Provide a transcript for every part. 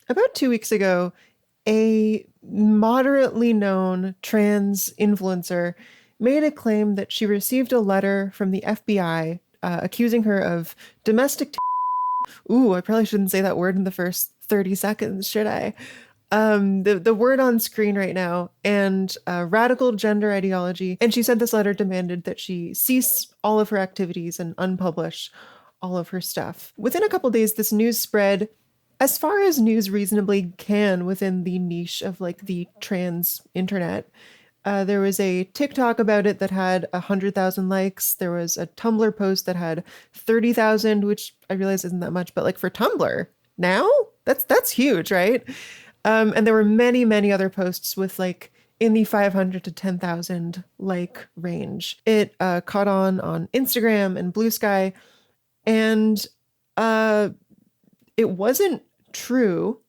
About 2 weeks ago, a moderately known trans influencer made a claim that she received a letter from the FBI accusing her of domestic. Ooh, I probably shouldn't say that word in the first 30 seconds, should I? The word on screen right now, and radical gender ideology. And she said this letter demanded that she cease all of her activities and unpublish all of her stuff. Within a couple days, this news spread as far as news reasonably can within the niche of like the trans internet. There was a TikTok about it that had 100,000 likes. There was a Tumblr post that had 30,000, which I realize isn't that much, but like for Tumblr now, that's huge, right? And there were many, many other posts with like in the 500 to 10,000 like range. It caught on Instagram and Blue Sky, and it wasn't true.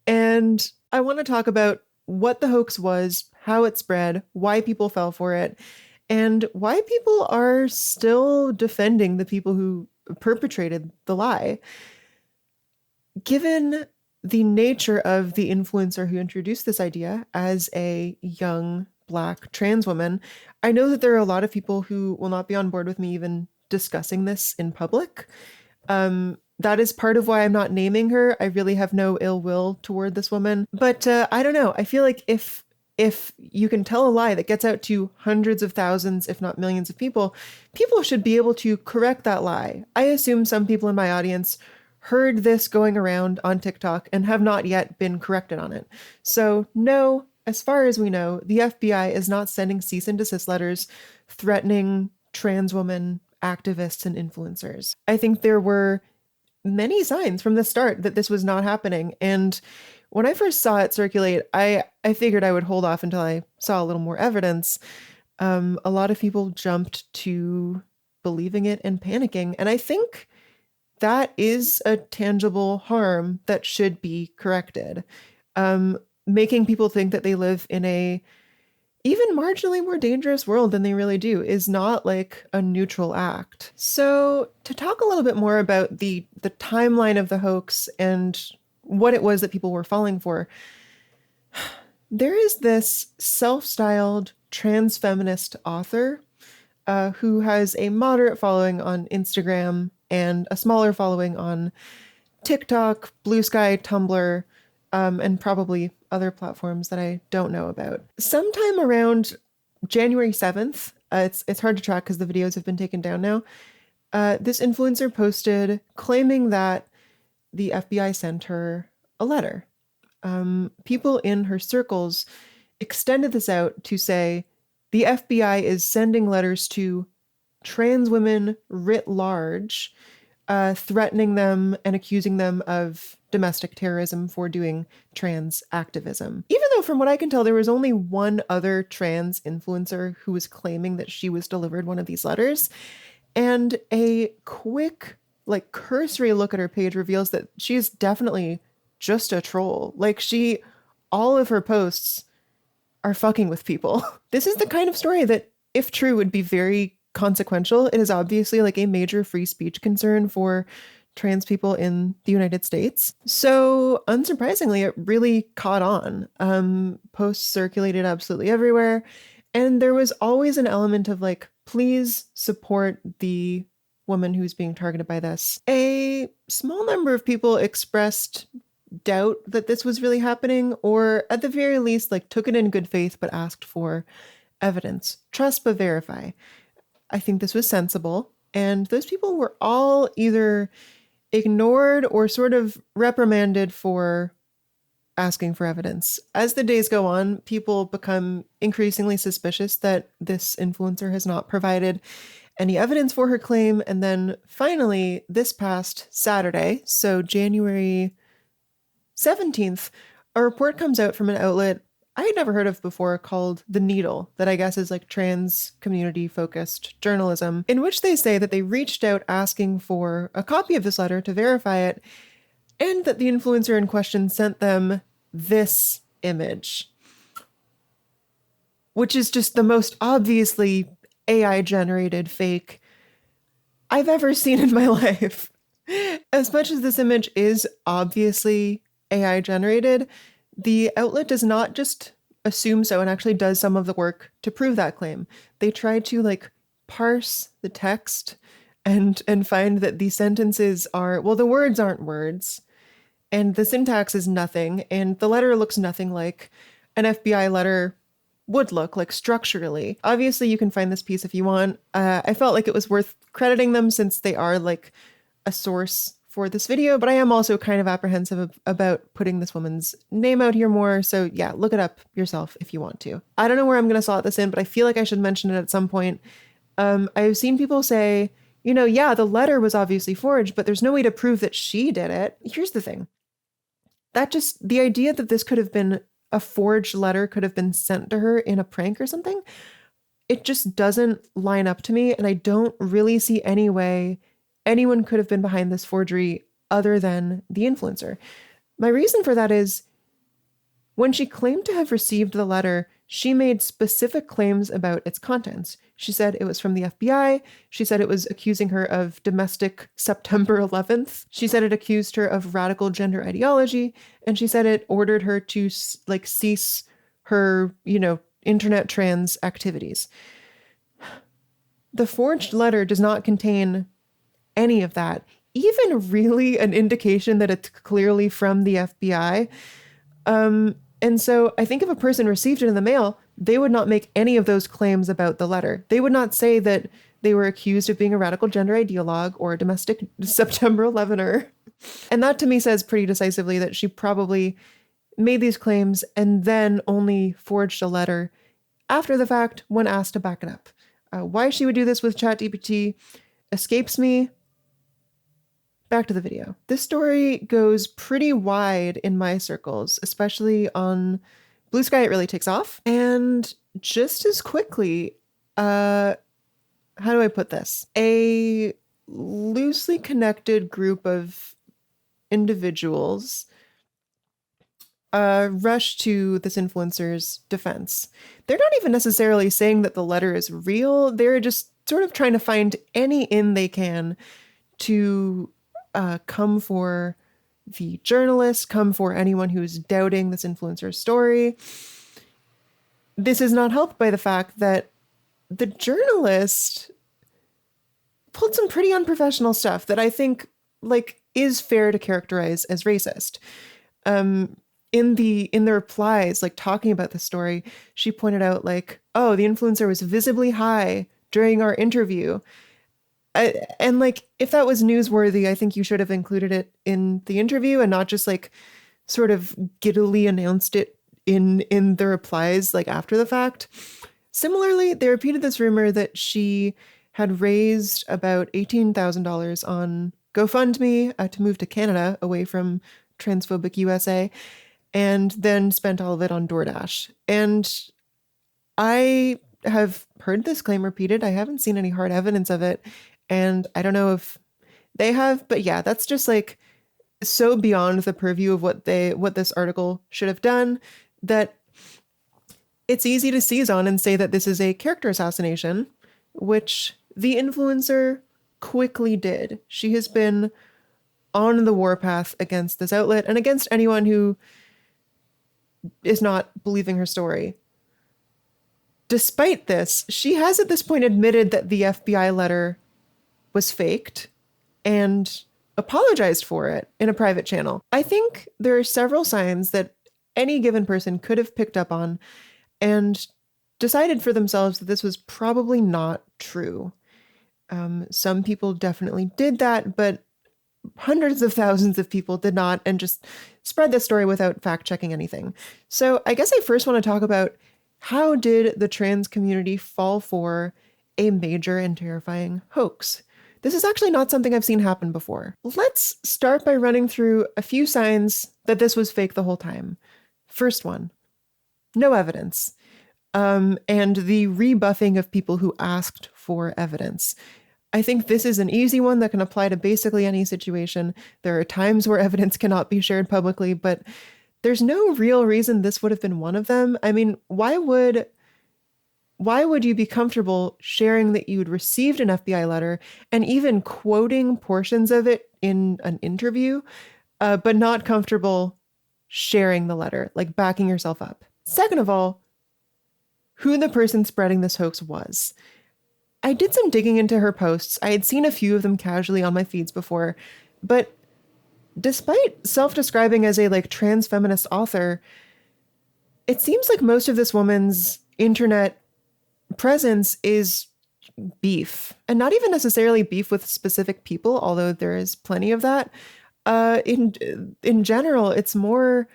And I want to talk about what the hoax was, how it spread, why people fell for it, and why people are still defending the people who perpetrated the lie. Given the nature of the influencer who introduced this idea as a young Black trans woman, I know that there are a lot of people who will not be on board with me even discussing this in public. That is part of why I'm not naming her. I really have no ill will toward this woman. But I don't know. I feel like if you can tell a lie that gets out to hundreds of thousands, if not millions of people, people should be able to correct that lie. I assume some people in my audience heard this going around on TikTok and have not yet been corrected on it. So no, as far as we know, the FBI is not sending cease and desist letters threatening trans women activists and influencers. I think there were many signs from the start that this was not happening. And when I first saw it circulate, I figured I would hold off until I saw a little more evidence. A lot of people jumped to believing it and panicking. And I think that is a tangible harm that should be corrected. Making people think that they live in a even marginally more dangerous world than they really do is not like a neutral act. So to talk a little bit more about the timeline of the hoax and what it was that people were falling for, there is this self-styled trans feminist author who has a moderate following on Instagram and a smaller following on TikTok, Blue Sky, Tumblr, and probably other platforms that I don't know about. Sometime around January 7th, it's hard to track because the videos have been taken down now, this influencer posted claiming that the FBI sent her a letter. People in her circles extended this out to say the FBI is sending letters to trans women writ large, threatening them and accusing them of domestic terrorism for doing trans activism. Even though from what I can tell, there was only one other trans influencer who was claiming that she was delivered one of these letters. And a quick, like cursory look at her page reveals that she's definitely just a troll. Like all of her posts are fucking with people. This is the kind of story that, if true, would be very consequential. It is obviously like a major free speech concern for trans people in the United States. So unsurprisingly, it really caught on. Posts circulated absolutely everywhere. And there was always an element of like, please support the woman who's being targeted by this. A small number of people expressed doubt that this was really happening, or at the very least, like took it in good faith, but asked for evidence. Trust but verify. I think this was sensible. And those people were all either ignored or sort of reprimanded for asking for evidence. As the days go on, people become increasingly suspicious that this influencer has not provided any evidence for her claim. And then finally, this past Saturday, so January 17th, a report comes out from an outlet I had never heard of before called The Needle, that I guess is like trans community focused journalism, in which they say that they reached out asking for a copy of this letter to verify it, and that the influencer in question sent them this image, which is just the most obviously AI generated fake I've ever seen in my life. As much as this image is obviously AI generated, the outlet does not just assume so and actually does some of the work to prove that claim. They try to like parse the text and find that the sentences are, well, the words aren't words and the syntax is nothing and the letter looks nothing like an FBI letter would look like structurally. Obviously, you can find this piece if you want. I felt like it was worth crediting them since they are like a source for this video, but I am also kind of apprehensive about putting this woman's name out here more. So yeah, look it up yourself if you want to. I don't know where I'm going to slot this in, but I feel like I should mention it at some point. I've seen people say, you know, yeah, the letter was obviously forged, but there's no way to prove that she did it. Here's the thing. The idea that this could have been a forged letter could have been sent to her in a prank or something, it just doesn't line up to me. And I don't really see any way anyone could have been behind this forgery other than the influencer. My reason for that is when she claimed to have received the letter, she made specific claims about its contents. She said it was from the FBI. She said it was accusing her of domestic September 11th. She said it accused her of radical gender ideology. And she said it ordered her to like cease her, internet trans activities. The forged letter does not contain any of that, even really an indication that it's clearly from the FBI. And so I think if a person received it in the mail, they would not make any of those claims about the letter. They would not say that they were accused of being a radical gender ideologue or a domestic September 11er. And that to me says pretty decisively that she probably made these claims and then only forged a letter after the fact when asked to back it up. Why she would do this with ChatGPT escapes me. Back to the video. This story goes pretty wide in my circles, especially on Blue Sky. It really takes off. And just as quickly, how do I put this? A loosely connected group of individuals rush to this influencer's defense. They're not even necessarily saying that the letter is real. They're just sort of trying to find any in they can to come for the journalist, come for anyone who's doubting this influencer's story. This is not helped by the fact that the journalist pulled some pretty unprofessional stuff that I think is fair to characterize as racist. In the replies, talking about the story, she pointed out oh, the influencer was visibly high during our interview. And if that was newsworthy, I think you should have included it in the interview and not just sort of giddily announced it in the replies after the fact. Similarly, they repeated this rumor that she had raised about $18,000 on GoFundMe to move to Canada away from transphobic USA, and then spent all of it on DoorDash. And I have heard this claim repeated. I haven't seen any hard evidence of it. And I don't know if they have, but yeah, that's just so beyond the purview of what this article should have done that it's easy to seize on and say that this is a character assassination, which the influencer quickly did. She has been on the warpath against this outlet and against anyone who is not believing her story. Despite this, she has at this point admitted that the FBI letter was faked and apologized for it in a private channel. I think there are several signs that any given person could have picked up on and decided for themselves that this was probably not true. Some people definitely did that, but hundreds of thousands of people did not and just spread this story without fact-checking anything. So I guess I first want to talk about how did the trans community fall for a major and terrifying hoax? This is actually not something I've seen happen before. Let's start by running through a few signs that this was fake the whole time. First one, no evidence. And the rebuffing of people who asked for evidence. I think this is an easy one that can apply to basically any situation. There are times where evidence cannot be shared publicly, but there's no real reason this would have been one of them. I mean, why would you be comfortable sharing that you'd received an FBI letter and even quoting portions of it in an interview, but not comfortable sharing the letter, like backing yourself up. Second of all, who the person spreading this hoax was. I did some digging into her posts. I had seen a few of them casually on my feeds before, but despite self-describing as a like trans feminist author, it seems like most of this woman's internet presence is beef, and not even necessarily beef with specific people, although there is plenty of that. In general, it's more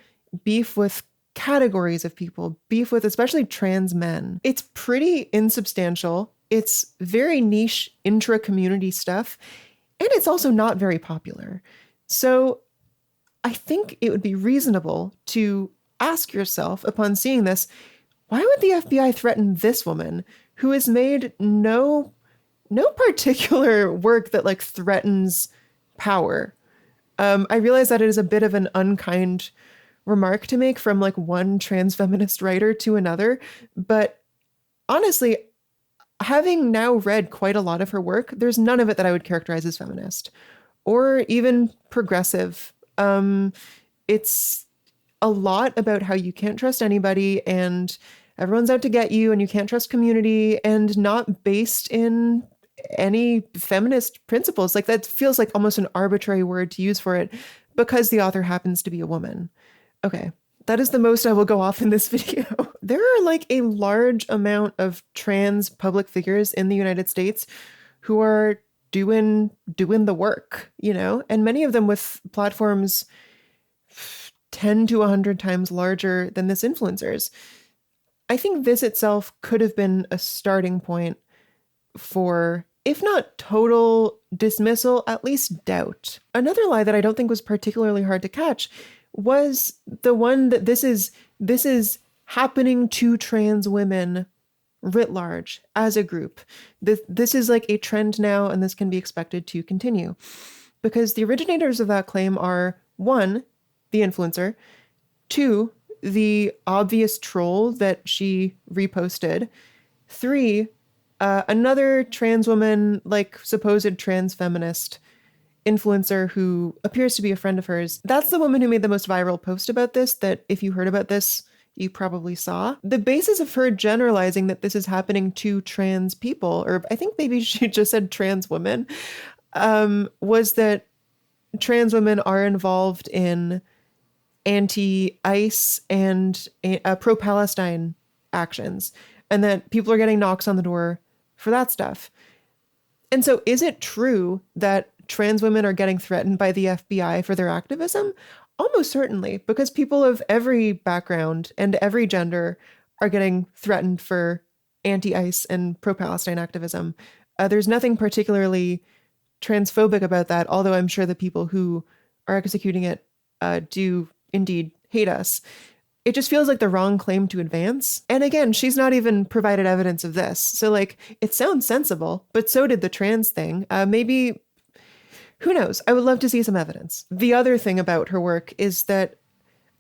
beef with categories of people, beef with especially trans men. It's pretty insubstantial. It's very niche intra-community stuff, and it's also not very popular. So I think it would be reasonable to ask yourself upon seeing this, why would the FBI threaten this woman who has made no particular work that like threatens power? I realize that it is a bit of an unkind remark to make from like one trans feminist writer to another, but honestly, having now read quite a lot of her work, there's none of it that I would characterize as feminist or even progressive. It's a lot about how you can't trust anybody and everyone's out to get you and you can't trust community, and not based in any feminist principles. Like that feels like almost an arbitrary word to use for it because the author happens to be a woman. Okay, that is the most I will go off in this video. There are like a large amount of trans public figures in the United States who are doing the work, you know, and many of them with platforms 10 to 100 times larger than this influencer's. I think this itself could have been a starting point for, if not total dismissal, at least doubt. Another lie that I don't think was particularly hard to catch was the one that this is happening to trans women writ large as a group. This is like a trend now, and this can be expected to continue. Because the originators of that claim are, one, the influencer, two, the obvious troll that she reposted, three, another trans woman, like supposed trans feminist influencer who appears to be a friend of hers. That's the woman who made the most viral post about this, that if you heard about this, you probably saw. The basis of her generalizing that this is happening to trans people, or I think maybe she just said trans women, was that trans women are involved in anti-ICE and pro-Palestine actions, and that people are getting knocks on the door for that stuff. And so is it true that trans women are getting threatened by the FBI for their activism? Almost certainly, because people of every background and every gender are getting threatened for anti-ICE and pro-Palestine activism. There's nothing particularly transphobic about that, although I'm sure the people who are executing it do indeed hate us. It just feels like the wrong claim to advance. And again, she's not even provided evidence of this. So like, it sounds sensible, but so did the trans thing. Maybe, who knows? I would love to see some evidence. The other thing about her work is that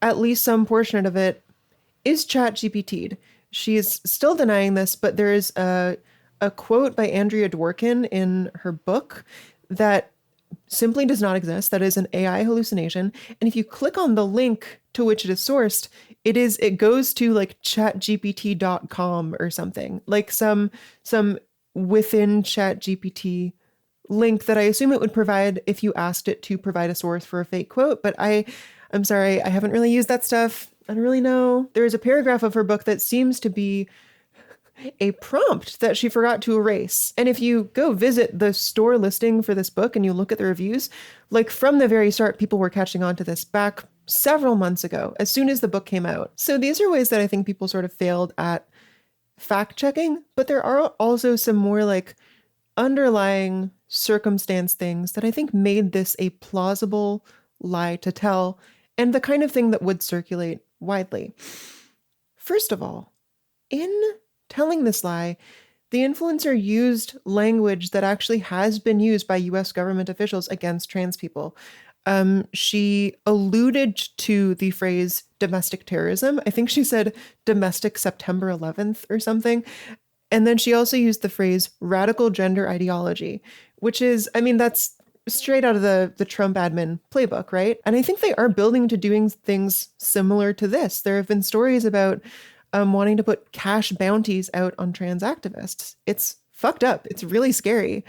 at least some portion of it is chat GPT'd. She's still denying this, but there is a quote by Andrea Dworkin in her book that simply does not exist. That is an AI hallucination. And if you click on the link to which it is sourced, it goes to like chatgpt.com or something, like some within ChatGPT link that I assume it would provide if you asked it to provide a source for a fake quote. But I'm sorry, I haven't really used that stuff. I don't really know. There is a paragraph of her book that seems to be a prompt that she forgot to erase. And if you go visit the store listing for this book and you look at the reviews, like from the very start, people were catching on to this back several months ago, as soon as the book came out. So these are ways that I think people sort of failed at fact checking, but there are also some more like underlying circumstance things that I think made this a plausible lie to tell, and the kind of thing that would circulate widely. First of all, in telling this lie, the influencer used language that actually has been used by US government officials against trans people. She alluded to the phrase domestic terrorism. I think she said domestic September 11th or something. And then she also used the phrase radical gender ideology, which is, I mean, that's straight out of the Trump admin playbook, right? And I think they are building to doing things similar to this. There have been stories about wanting to put cash bounties out on trans activists. It's fucked up. It's really scary.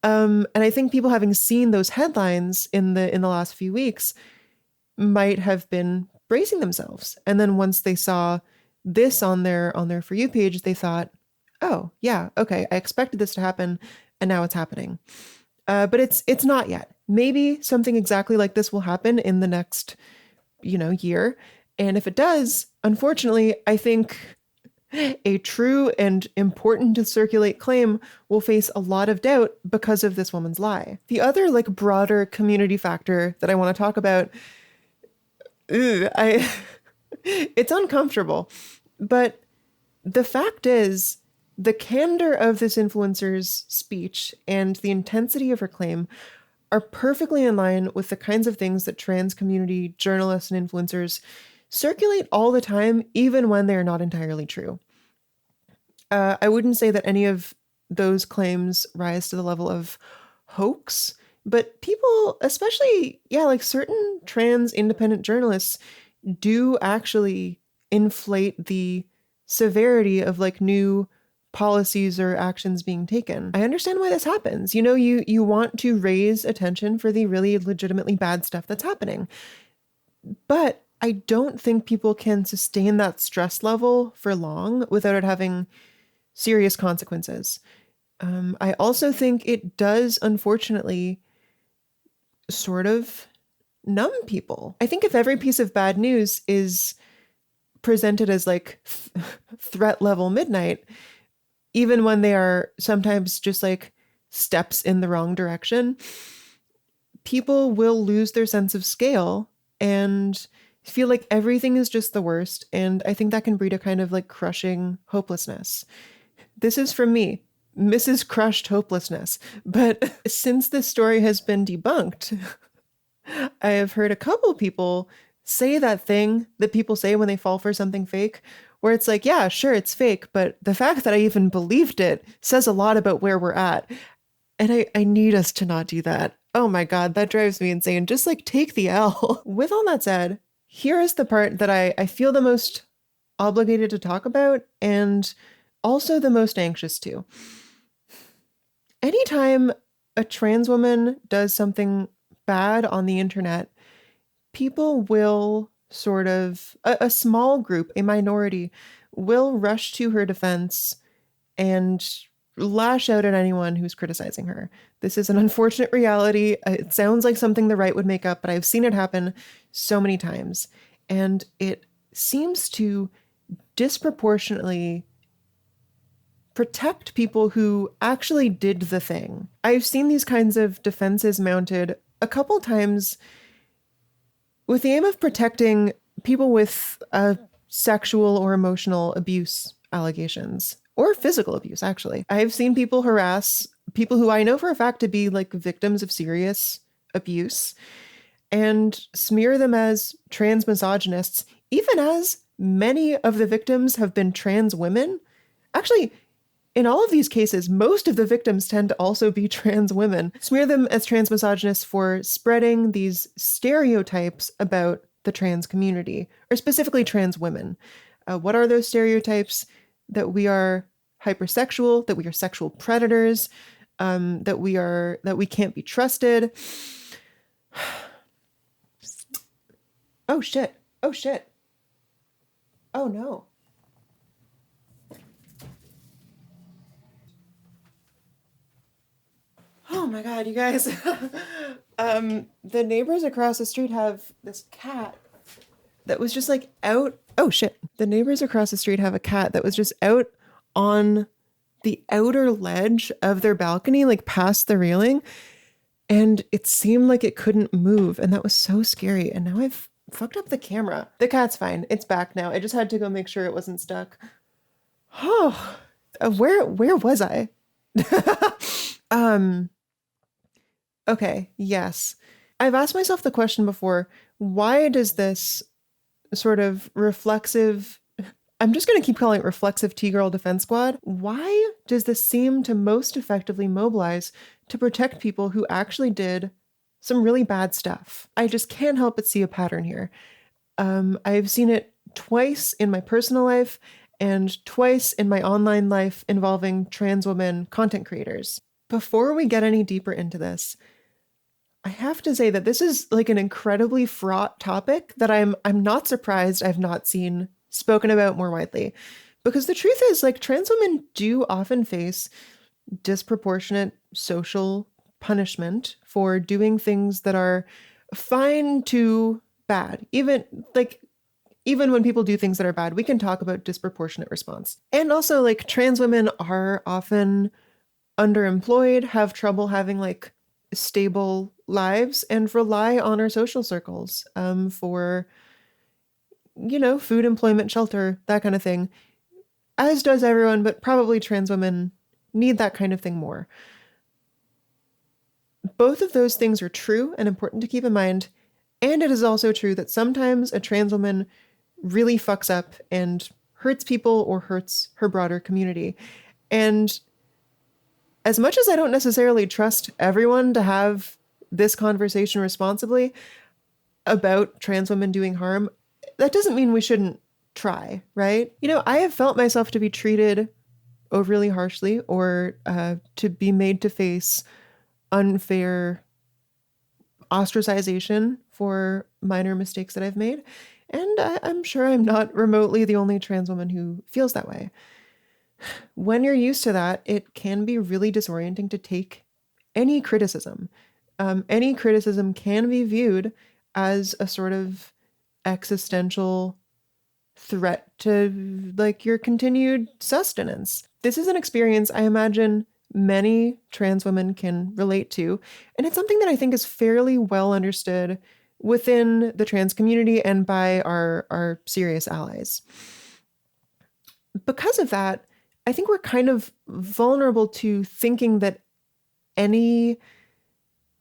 And I think people having seen those headlines in the last few weeks might have been bracing themselves. And then once they saw this on their For You page, they thought, oh yeah, okay, I expected this to happen, and now it's happening. But it's not yet. Maybe something exactly like this will happen in the next, year. And if it does, unfortunately, I think a true and important to circulate claim will face a lot of doubt because of this woman's lie. The other like broader community factor that I want to talk about, it's uncomfortable, but the fact is the candor of this influencer's speech and the intensity of her claim are perfectly in line with the kinds of things that trans community journalists and influencers circulate all the time, even when they're not entirely true. I wouldn't say that any of those claims rise to the level of hoax, but people, especially, yeah, like certain trans independent journalists, do actually inflate the severity of like new policies or actions being taken. I understand why this happens. You want to raise attention for the really legitimately bad stuff that's happening. But I don't think people can sustain that stress level for long without it having serious consequences. I also think it does, unfortunately, sort of numb people. I think if every piece of bad news is presented as like threat level midnight, even when they are sometimes just like steps in the wrong direction, people will lose their sense of scale and feel like everything is just the worst. And I think that can breed a kind of like crushing hopelessness. This is from me, Mrs. Crushed Hopelessness. But since this story has been debunked, I have heard a couple people say that thing that people say when they fall for something fake, where it's like, yeah, sure, it's fake, but the fact that I even believed it says a lot about where we're at. And I need us to not do that. Oh my God, that drives me insane. Just like take the L. With all that said, here is the part that I feel the most obligated to talk about and also the most anxious to. Anytime a trans woman does something bad on the internet, people will sort of, a small group, a minority, will rush to her defense and lash out at anyone who's criticizing her. This is an unfortunate reality. It sounds like something the right would make up, but I've seen it happen so many times. And it seems to disproportionately protect people who actually did the thing. I've seen these kinds of defenses mounted a couple times with the aim of protecting people with sexual or emotional abuse allegations, or physical abuse, actually. I've seen people harass people who I know for a fact to be like victims of serious abuse and smear them as trans misogynists, even as many of the victims have been trans women. Actually, in all of these cases, most of the victims tend to also be trans women. Smear them as trans misogynists for spreading these stereotypes about the trans community, or specifically trans women. What are those stereotypes? That we are hypersexual, that we are sexual predators, that we can't be trusted. Oh shit. Oh shit. Oh no. Oh my God, you guys. The neighbors across the street have this cat that was just like out. Oh shit. The neighbors across the street have a cat that was just out on the outer ledge of their balcony, like past the railing. And it seemed like it couldn't move. And that was so scary. And now I've fucked up the camera. The cat's fine. It's back now. I just had to go make sure it wasn't stuck. Oh, where was I? Okay, yes. I've asked myself the question before, why does this sort of reflexive I'm just going to keep calling it Reflexive T-Girl Defense Squad. Why does this seem to most effectively mobilize to protect people who actually did some really bad stuff? I just can't help but see a pattern here. I've seen it twice in my personal life and twice in my online life involving trans women content creators. Before we get any deeper into this, I have to say that this is like an incredibly fraught topic that I'm not surprised I've not seen spoken about more widely. Because the truth is, like, trans women do often face disproportionate social punishment for doing things that are fine to bad. Even when people do things that are bad, we can talk about disproportionate response. And also, like, trans women are often underemployed, have trouble having like stable lives, and rely on our social circles for, food, employment, shelter, that kind of thing, as does everyone, but probably trans women need that kind of thing more. Both of those things are true and important to keep in mind. And it is also true that sometimes a trans woman really fucks up and hurts people or hurts her broader community. And as much as I don't necessarily trust everyone to have this conversation responsibly about trans women doing harm, that doesn't mean we shouldn't try, right? I have felt myself to be treated overly harshly or to be made to face unfair ostracization for minor mistakes that I've made. And I'm sure I'm not remotely the only trans woman who feels that way. When you're used to that, it can be really disorienting to take any criticism. Any criticism can be viewed as a sort of existential threat to like your continued sustenance. This is an experience I imagine many trans women can relate to, and it's something that I think is fairly well understood within the trans community and by our serious allies. Because of that, I think we're kind of vulnerable to thinking that any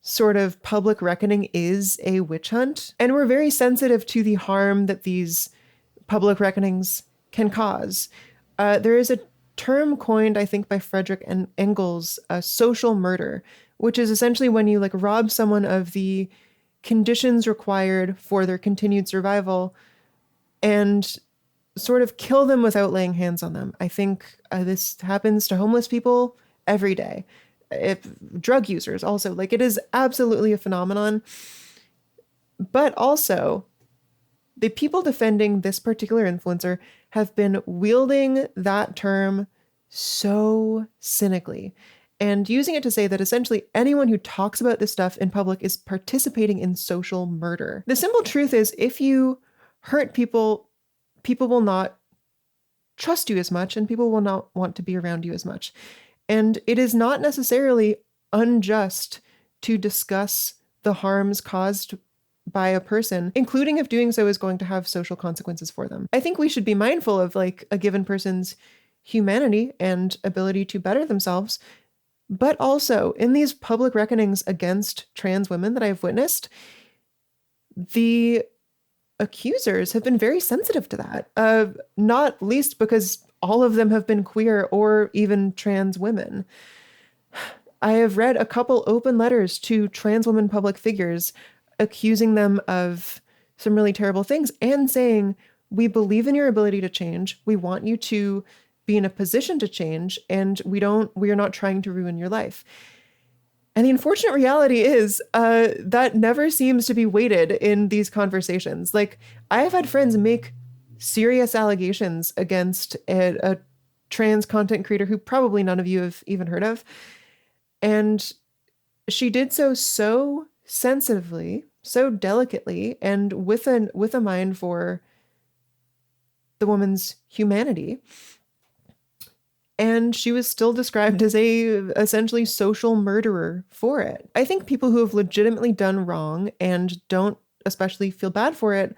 sort of public reckoning is a witch hunt. And we're very sensitive to the harm that these public reckonings can cause. There is a term coined, I think, by Frederick and Engels, social murder, which is essentially when you like rob someone of the conditions required for their continued survival and sort of kill them without laying hands on them. I think this happens to homeless people every day. If drug users also, like, it is absolutely a phenomenon. But also, the people defending this particular influencer have been wielding that term so cynically and using it to say that essentially anyone who talks about this stuff in public is participating in social murder. The simple truth is, if you hurt people, people will not trust you as much and people will not want to be around you as much. And it is not necessarily unjust to discuss the harms caused by a person, including if doing so is going to have social consequences for them. I think we should be mindful of like a given person's humanity and ability to better themselves. But also in these public reckonings against trans women that I've witnessed, the accusers have been very sensitive to that, not least because all of them have been queer or even trans women. I have read a couple open letters to trans women public figures accusing them of some really terrible things and saying, we believe in your ability to change. We want you to be in a position to change, and we are not trying to ruin your life. And the unfortunate reality is that never seems to be weighted in these conversations. Like, I have had friends make serious allegations against a trans content creator who probably none of you have even heard of. And she did so sensitively, so delicately, and with a mind for the woman's humanity. And she was still described as a essentially social murderer for it. I think people who have legitimately done wrong and don't especially feel bad for it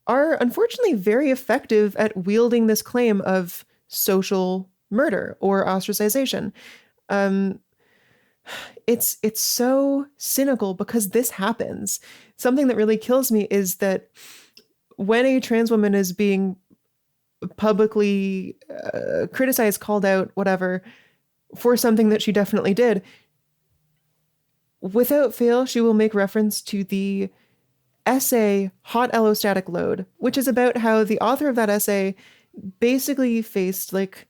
are unfortunately very effective at wielding this claim of social murder or ostracization. It's so cynical because this happens. Something that really kills me is that when a trans woman is being publicly criticized, called out, whatever, for something that she definitely did, without fail, she will make reference to the essay Hot Allostatic Load, which is about how the author of that essay basically faced like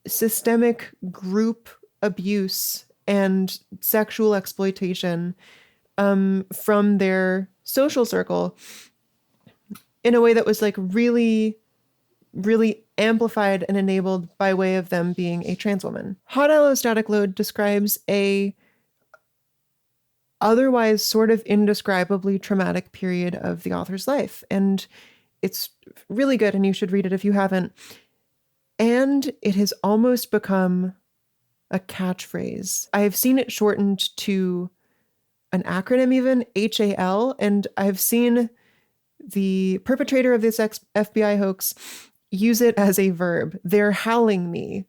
systemic group abuse and sexual exploitation from their social circle in a way that was like really, really amplified and enabled by way of them being a trans woman. Hot allostatic load describes a otherwise sort of indescribably traumatic period of the author's life. And it's really good, and you should read it if you haven't. And it has almost become a catchphrase. I have seen it shortened to an acronym, even HAL, and I've seen the perpetrator of this FBI hoax use it as a verb. They're howling me.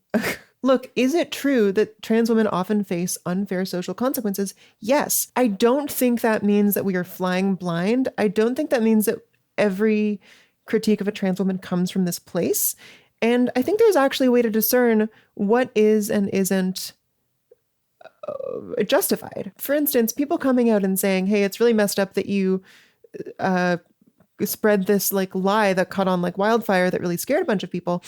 Look, is it true that trans women often face unfair social consequences? Yes. I don't think that means that we are flying blind. I don't think that means that every critique of a trans woman comes from this place. And I think there's actually a way to discern what is and isn't justified. For instance, people coming out and saying, hey, it's really messed up that you spread this like lie that caught on like wildfire that really scared a bunch of people.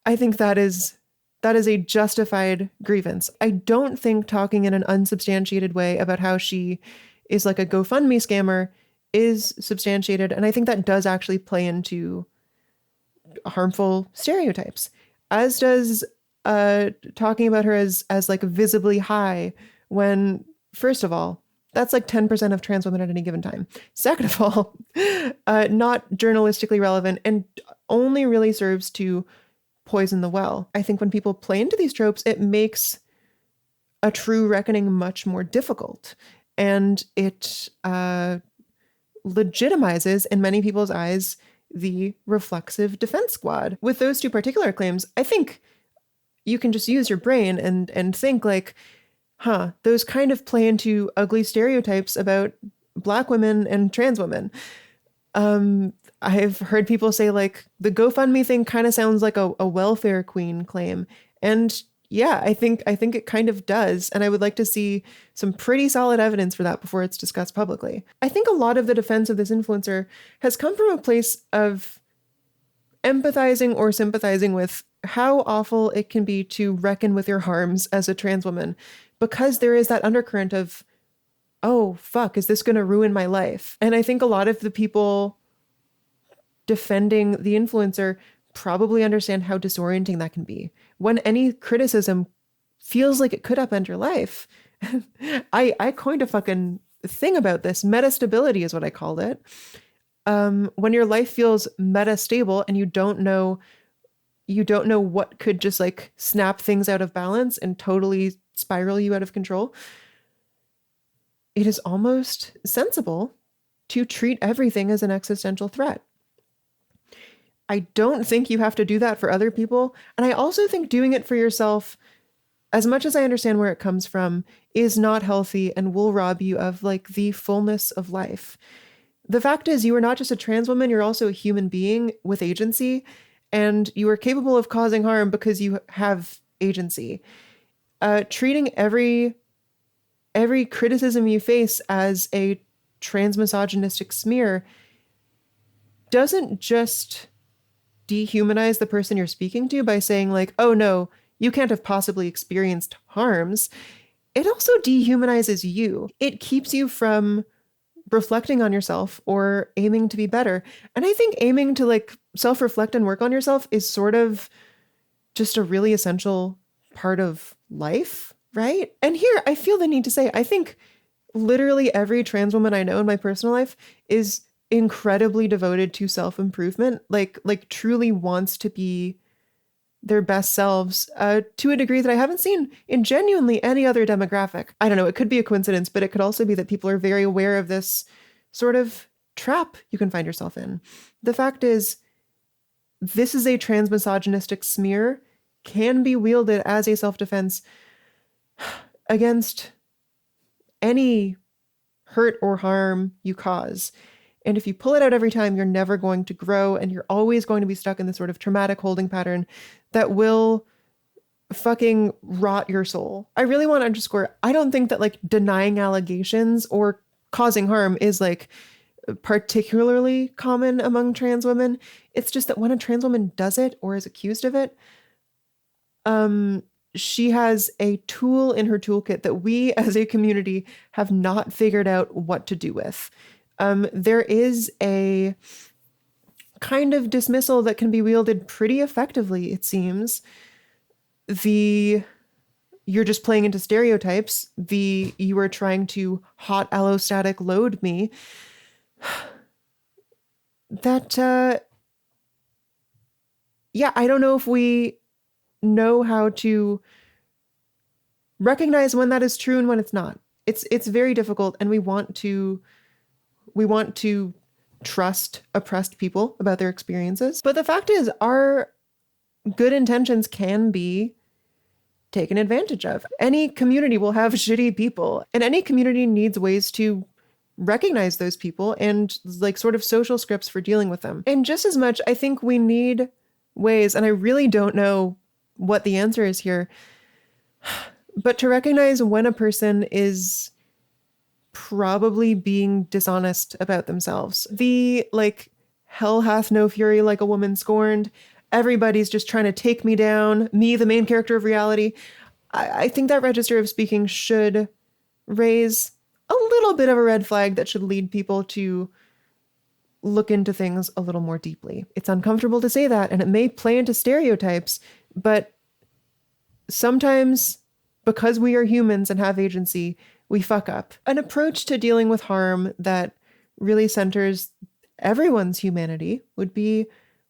I think that is a justified grievance. I don't think talking in an unsubstantiated way about how she is like a GoFundMe scammer is substantiated. And I think that does actually play into harmful stereotypes, as does talking about her as like visibly high when, first of all, that's like 10% of trans women at any given time. Second of all, not journalistically relevant and only really serves to poison the well. I think when people play into these tropes, it makes a true reckoning much more difficult. And it legitimizes, in many people's eyes, the reflexive defense squad. With those two particular claims, I think you can just use your brain and think like, those kind of play into ugly stereotypes about Black women and trans women. I've heard people say like the GoFundMe thing kind of sounds like a welfare queen claim. And yeah, I think it kind of does. And I would like to see some pretty solid evidence for that before it's discussed publicly. I think a lot of the defense of this influencer has come from a place of empathizing or sympathizing with how awful it can be to reckon with your harms as a trans woman, because there is that undercurrent of, oh, fuck, is this going to ruin my life? And I think a lot of the people defending the influencer probably understand how disorienting that can be. When any criticism feels like it could upend your life. I coined a fucking thing about this. Metastability is what I called it. When your life feels metastable and you don't know what could just like snap things out of balance and totally spiral you out of control, it is almost sensible to treat everything as an existential threat. I don't think you have to do that for other people. And I also think doing it for yourself, as much as I understand where it comes from, is not healthy and will rob you of like the fullness of life. The fact is, you are not just a trans woman, you're also a human being with agency, and you are capable of causing harm because you have agency. Treating every criticism you face as a transmisogynistic smear doesn't just dehumanize the person you're speaking to by saying like, oh no, you can't have possibly experienced harms. It also dehumanizes you. It keeps you from reflecting on yourself or aiming to be better. And I think aiming to like self-reflect and work on yourself is sort of just a really essential part of life, right? And here I feel the need to say, I think literally every trans woman I know in my personal life is incredibly devoted to self-improvement, like truly wants to be their best selves to a degree that I haven't seen in genuinely any other demographic. I don't know, it could be a coincidence, but it could also be that people are very aware of this sort of trap you can find yourself in. The fact is, this is a transmisogynistic smear, can be wielded as a self-defense against any hurt or harm you cause. And if you pull it out every time, you're never going to grow, and you're always going to be stuck in this sort of traumatic holding pattern that will fucking rot your soul. I really want to underscore, I don't think that like denying allegations or causing harm is like particularly common among trans women. It's just that when a trans woman does it or is accused of it, she has a tool in her toolkit that we as a community have not figured out what to do with. There is a kind of dismissal that can be wielded pretty effectively, it seems. You're just playing into stereotypes. You are trying to hot allostatic load me. That, yeah, I don't know if we know how to recognize when that is true and when it's not. It's very difficult, and we want to trust oppressed people about their experiences. But the fact is, our good intentions can be taken advantage of. Any community will have shitty people, and any community needs ways to recognize those people and like sort of social scripts for dealing with them. And just as much, I think we need ways, and I really don't know what the answer is here, but to recognize when a person is probably being dishonest about themselves. The like, hell hath no fury like a woman scorned. Everybody's just trying to take me down, me, the main character of reality. I think that register of speaking should raise a little bit of a red flag that should lead people to look into things a little more deeply. It's uncomfortable to say that, and it may play into stereotypes, but sometimes, because we are humans and have agency, we fuck up. An approach to dealing with harm that really centers everyone's humanity would be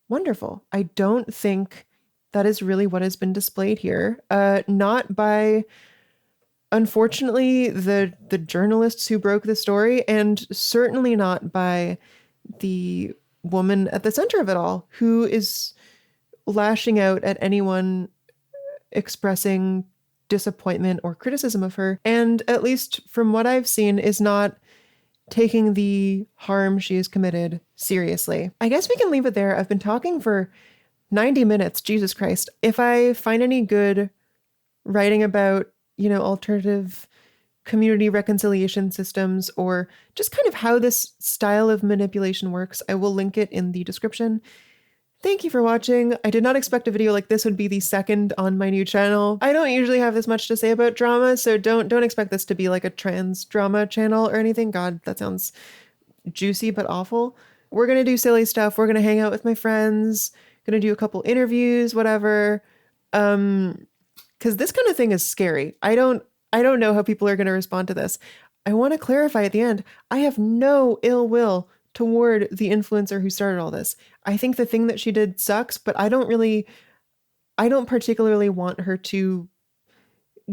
wonderful. I don't think that is really what has been displayed here. Not by, unfortunately, the journalists who broke the story, and certainly not by the woman at the center of it all, who is lashing out at anyone expressing disappointment or criticism of her, and at least from what I've seen, is not taking the harm she has committed seriously. I guess we can leave it there. I've been talking for 90 minutes, Jesus Christ. If I find any good writing about, alternative community reconciliation systems, or just kind of how this style of manipulation works, I will link it in the description. Thank you for watching. I did not expect a video like this would be the second on my new channel. I don't usually have this much to say about drama, so don't expect this to be like a trans drama channel or anything. God, that sounds juicy but awful. We're gonna do silly stuff. We're gonna hang out with my friends, gonna do a couple interviews, whatever. Because this kind of thing is scary. I don't know how people are gonna respond to this. I want to clarify at the end, I have no ill will toward the influencer who started all this. I think the thing that she did sucks, but I don't particularly want her to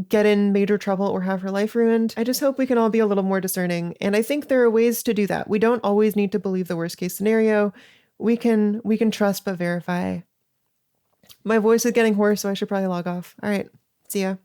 get in major trouble or have her life ruined. I just hope we can all be a little more discerning. And I think there are ways to do that. We don't always need to believe the worst case scenario. We can trust but verify. My voice is getting hoarse, so I should probably log off. All right. See ya.